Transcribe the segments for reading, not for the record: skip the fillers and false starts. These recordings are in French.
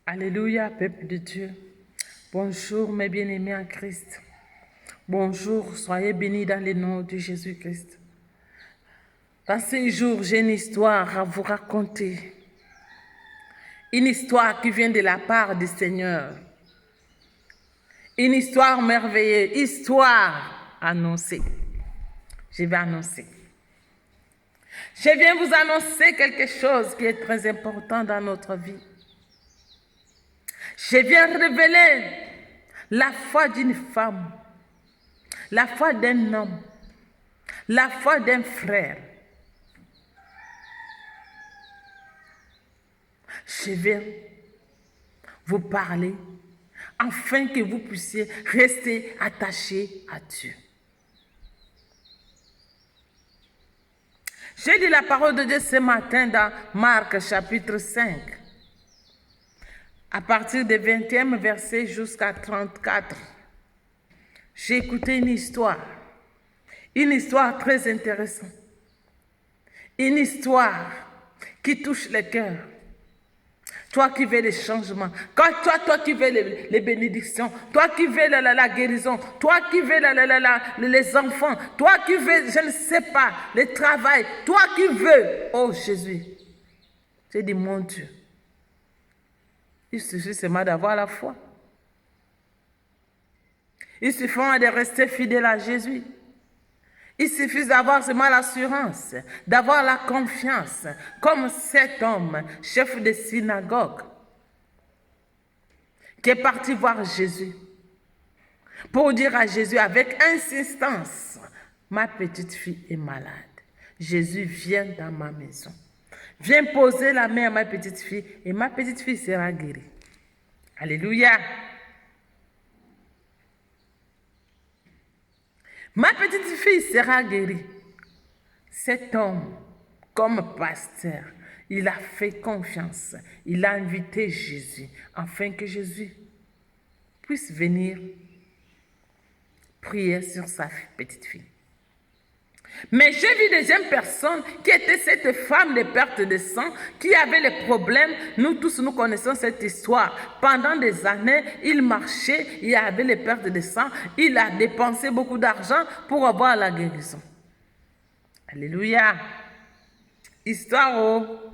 Alléluia, peuple de Dieu. Bonjour, mes bien-aimés en Christ. Bonjour, soyez bénis dans le nom de Jésus-Christ. Dans ces jours, j'ai une histoire à vous raconter. Une histoire qui vient de la part du Seigneur. Une histoire merveilleuse, histoire annoncée. Je vais annoncer. Je viens vous annoncer quelque chose qui est très important dans notre vie. Je viens révéler la foi d'une femme, la foi d'un homme, la foi d'un frère. Je viens vous parler afin que vous puissiez rester attachés à Dieu. J'ai dit la parole de Dieu ce matin dans Marc chapitre 5, à partir du 20e verset jusqu'à 34. J'ai écouté une histoire très intéressante, une histoire qui touche le cœur. Toi qui veux les changements, toi qui veux les bénédictions, toi qui veux la guérison, toi qui veux les enfants, toi qui veux, je ne sais pas, le travail, toi qui veux, oh Jésus. J'ai dit, mon Dieu, il suffit seulement d'avoir la foi. Il suffit de rester fidèle à Jésus. Il suffit d'avoir seulement l'assurance, d'avoir la confiance, comme cet homme, chef de synagogue, qui est parti voir Jésus, pour dire à Jésus avec insistance, ma petite fille est malade. Jésus, viens dans ma maison. Viens poser la main à ma petite fille et ma petite fille sera guérie. Alléluia. Ma petite fille sera guérie. Cet homme, comme pasteur, il a fait confiance. Il a invité Jésus afin que Jésus puisse venir prier sur sa petite fille. Mais j'ai vu deuxième personne qui était cette femme de perte de sang qui avait les problèmes. Nous tous, nous connaissons cette histoire. Pendant des années, il marchait, il avait les pertes de sang. Il a dépensé beaucoup d'argent pour avoir la guérison. Alléluia. Histoire, oh.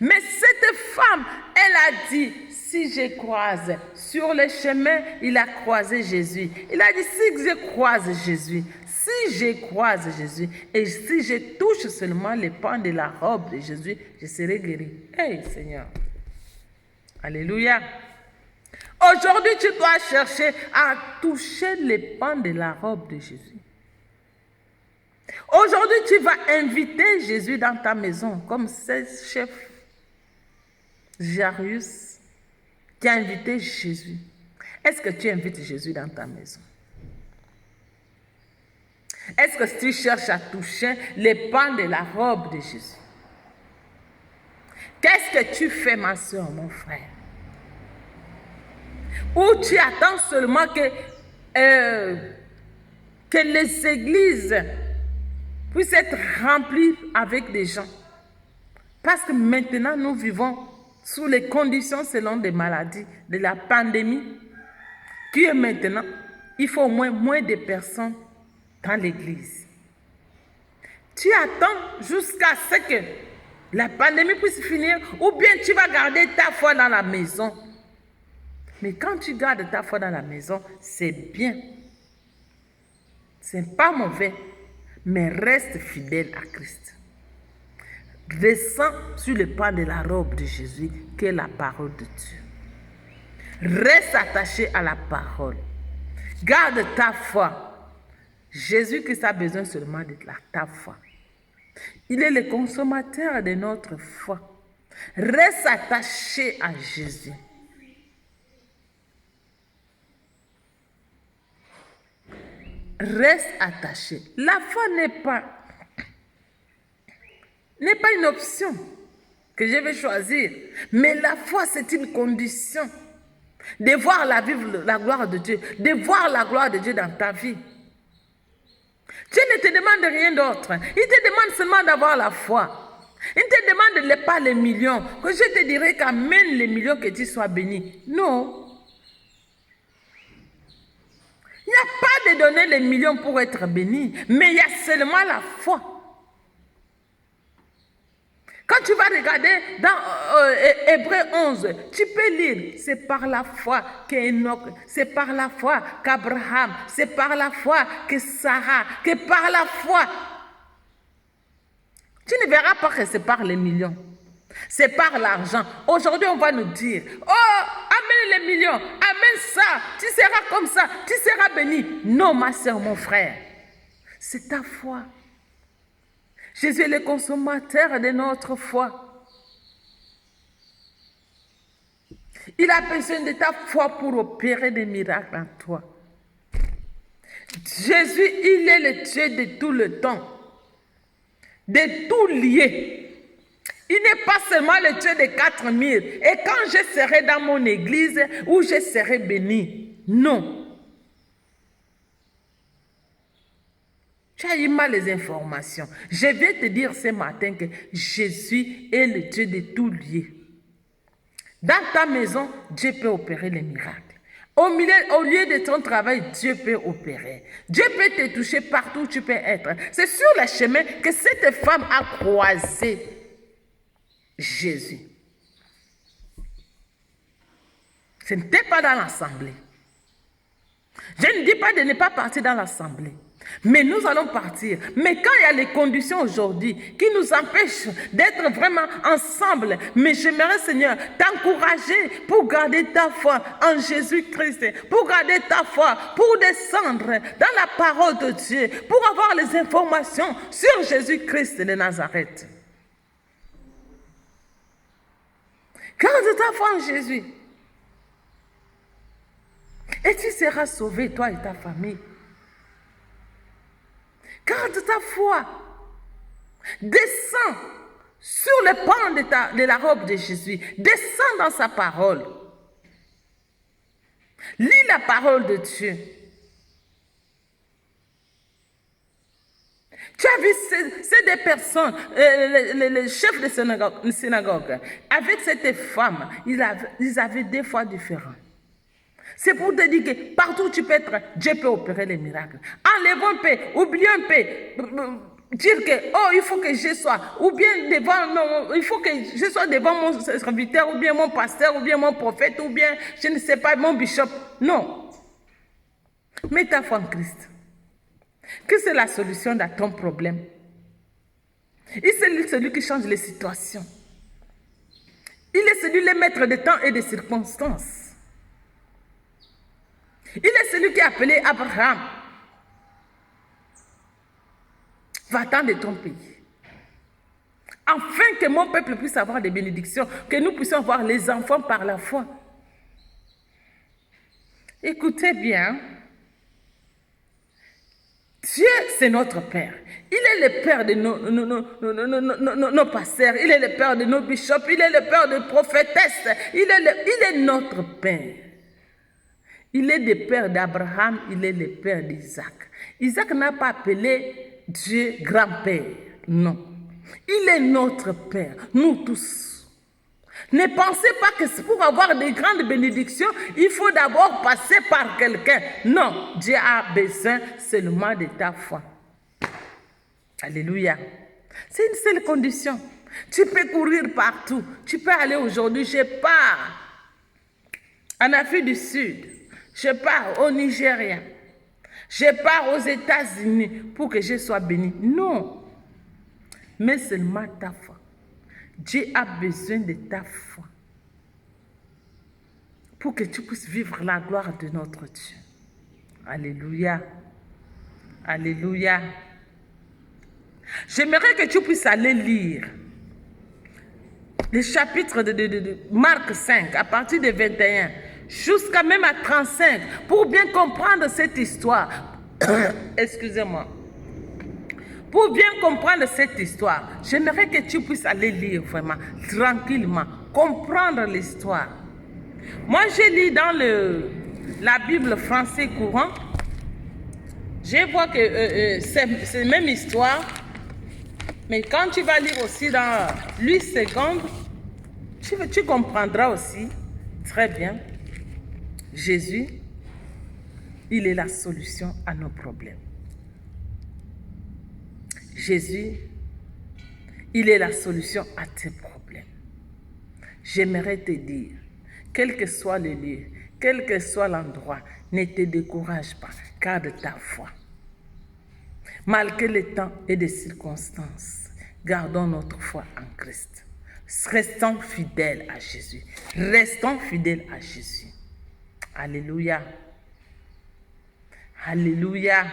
Mais cette femme, elle a dit, si je croise sur le chemin, il a croisé Jésus. Il a dit, si je croise Jésus, si je croise Jésus, et si je touche seulement les pans de la robe de Jésus, je serai guéri. Hey Seigneur. Alléluia. Aujourd'hui, tu dois chercher à toucher les pans de la robe de Jésus. Aujourd'hui, tu vas inviter Jésus dans ta maison, comme ce chef Jairus qui a invité Jésus. Est-ce que tu invites Jésus dans ta maison? Est-ce que tu cherches à toucher les pans de la robe de Jésus? Qu'est-ce que tu fais, ma soeur, mon frère? Ou tu attends seulement que les églises puissent être remplies avec des gens? Parce que maintenant, nous vivons sous les conditions selon des maladies, de la pandémie, qui est maintenant, il faut au moins de personnes dans l'église. Tu attends jusqu'à ce que la pandémie puisse finir, ou bien tu vas garder ta foi dans la maison. Mais quand tu gardes ta foi dans la maison, c'est bien. Ce n'est pas mauvais, mais reste fidèle à Christ. Descends sur le pan de la robe de Jésus, qui est la parole de Dieu. Reste attaché à la parole. Garde ta foi. Jésus-Christ a besoin seulement de ta foi. Il est le consommateur de notre foi. Reste attaché à Jésus. Reste attaché. La foi n'est pas une option que je vais choisir. Mais la foi, c'est une condition de voir la gloire de Dieu, de voir la gloire de Dieu dans ta vie. Dieu ne te demande rien d'autre. Il te demande seulement d'avoir la foi. Il ne te demande pas les millions, que je te dirai qu'amène les millions que tu sois béni. Non. Il n'y a pas de donner les millions pour être béni, mais il y a seulement la foi. Quand tu vas regarder dans Hébreux 11, tu peux lire, c'est par la foi qu'Enoch, c'est par la foi qu'Abraham, c'est par la foi que Sarah, que par la foi. Tu ne verras pas que c'est par les millions. C'est par l'argent. Aujourd'hui, on va nous dire, oh, amène les millions, amène ça, tu seras comme ça, tu seras béni. Non, ma soeur, mon frère, c'est ta foi. Jésus est le consommateur de notre foi. Il a besoin de ta foi pour opérer des miracles en toi. Jésus, il est le Dieu de tout le temps, de tout lié. Il n'est pas seulement le Dieu des 4000. Et quand je serai dans mon église, où je serai béni. Non. Tu as eu mal les informations. Je vais te dire ce matin que Jésus est le Dieu de tout lieu. Dans ta maison, Dieu peut opérer les miracles. Au lieu de ton travail, Dieu peut opérer. Dieu peut te toucher partout où tu peux être. C'est sur le chemin que cette femme a croisé Jésus. Ce n'était pas dans l'assemblée. Je ne dis pas de ne pas partir dans l'assemblée. Mais nous allons partir. Mais quand il y a les conditions aujourd'hui qui nous empêchent d'être vraiment ensemble, mais j'aimerais, Seigneur, t'encourager pour garder ta foi en Jésus-Christ, pour garder ta foi, pour descendre dans la parole de Dieu, pour avoir les informations sur Jésus-Christ de Nazareth. Garde ta foi en Jésus. Et tu seras sauvé, toi et ta famille. Garde ta foi. Descends sur le pan de la robe de Jésus. Descends dans sa parole. Lis la parole de Dieu. Tu as vu ces deux personnes, les chefs de synagogue, avec cette femme, ils avaient des foi différentes. C'est pour te dire que partout où tu peux être, Dieu peut opérer les miracles. Enlève un peu, oublie un peu, dire que, oh, il faut que je sois, ou bien il faut que je sois devant mon serviteur, ou bien mon pasteur, ou bien mon prophète, ou bien, je ne sais pas, mon bishop. Non. Mets ta foi en Christ. Que c'est la solution de ton problème. Il est celui qui change les situations. Il est celui le maître des temps et des circonstances. Il est celui qui a appelé Abraham. Va-t'en de ton pays. Afin que mon peuple puisse avoir des bénédictions, que nous puissions avoir les enfants par la foi. Écoutez bien. Dieu, c'est notre Père. Il est le Père de nos pasteurs. Il est le Père de nos bishops. Il est le Père de prophétesses. Il est notre Père. Il est le Père d'Abraham. Il est le Père d'Isaac. Isaac n'a pas appelé Dieu grand-père. Non. Il est notre Père. Nous tous. Ne pensez pas que pour avoir des grandes bénédictions, il faut d'abord passer par quelqu'un. Non, Dieu a besoin seulement de ta foi. Alléluia. C'est une seule condition. Tu peux courir partout. Tu peux aller aujourd'hui, je pars en Afrique du Sud. Je pars au Nigeria. Je pars aux États-Unis pour que je sois béni. Non. Mais seulement ta foi. Dieu a besoin de ta foi pour que tu puisses vivre la gloire de notre Dieu. Alléluia. Alléluia. J'aimerais que tu puisses aller lire le chapitre de Marc 5, à partir de 21, jusqu'à même à 35, pour bien comprendre cette histoire. Excusez-moi. Pour bien comprendre cette histoire, j'aimerais que tu puisses aller lire vraiment, tranquillement, comprendre l'histoire. Moi, je lis dans la Bible français courant. Je vois que c'est la même histoire. Mais quand tu vas lire aussi dans 8 secondes, tu comprendras aussi très bien. Jésus, il est la solution à nos problèmes. Jésus, il est la solution à tes problèmes. J'aimerais te dire, quel que soit le lieu, quel que soit l'endroit, ne te décourage pas, garde ta foi. Malgré le temps et les circonstances, gardons notre foi en Christ. Restons fidèles à Jésus. Restons fidèles à Jésus. Alléluia. Alléluia.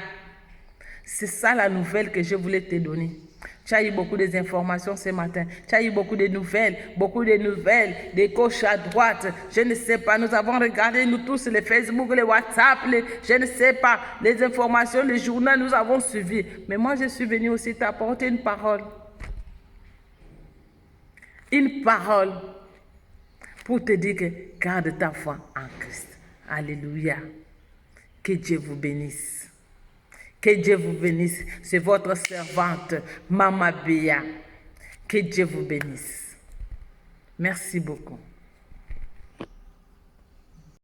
C'est ça la nouvelle que je voulais te donner. Tu as eu beaucoup d'informations ce matin. Tu as eu beaucoup de nouvelles, de gauche à droite. Je ne sais pas, nous avons regardé, nous tous, les Facebook, les WhatsApp, je ne sais pas, les informations, les journaux, nous avons suivi. Mais moi, je suis venu aussi t'apporter une parole. Une parole pour te dire que garde ta foi en Christ. Alléluia. Que Dieu vous bénisse. Que Dieu vous bénisse. C'est votre servante, Mama Béa. Que Dieu vous bénisse. Merci beaucoup.